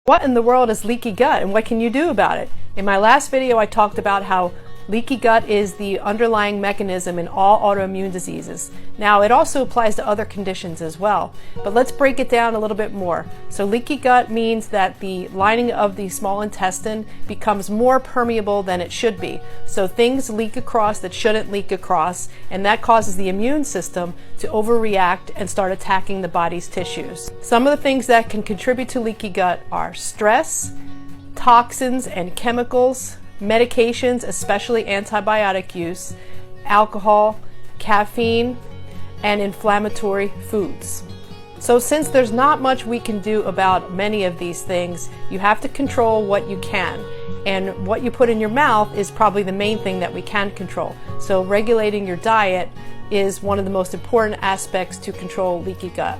What in the world is leaky gut and what can you do about it? In my last video I talked about how leaky gut is the underlying mechanism in all autoimmune diseases. Now it also applies to other conditions as well, but let's break it down a little bit more. So leaky gut means that the lining of the small intestine becomes more permeable than it should be. So things leak across that shouldn't leak across, and that causes the immune system to overreact and start attacking the body's tissues. Some of the things that can contribute to leaky gut are stress, toxins and chemicals, medications, especially antibiotic use, alcohol, caffeine, and inflammatory foods. So since there's not much we can do about many of these things, you have to control what you can. And what you put in your mouth is probably the main thing that we can control. So regulating your diet is one of the most important aspects to control leaky gut.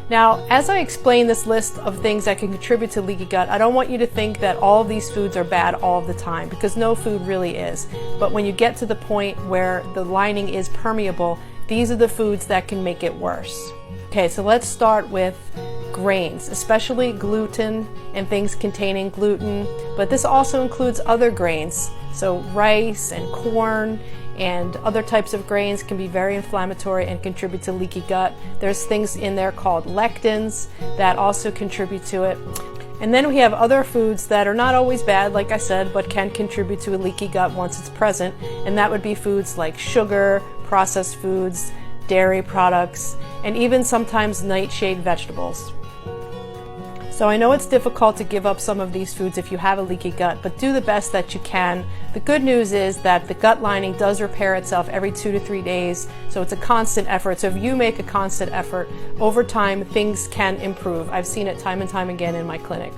Now, as I explain this list of things that can contribute to leaky gut, I don't want you to think that all of these foods are bad all of the time, because no food really is. But when you get to the point where the lining is permeable, these are the foods that can make it worse. Okay, so let's start with grains, especially gluten and things containing gluten, but this also includes other grains. So rice and corn and other types of grains can be very inflammatory and contribute to leaky gut. There's things in there called lectins that also contribute to it. And then we have other foods that are not always bad, like I said, but can contribute to a leaky gut once it's present. And that would be foods like sugar, processed foods, dairy products, and even sometimes nightshade vegetables. So I know it's difficult to give up some of these foods if you have a leaky gut, but do the best that you can. The good news is that the gut lining does repair itself every 2 to 3 days, so it's a constant effort. So if you make a constant effort, over time things can improve. I've seen it time and time again in my clinic.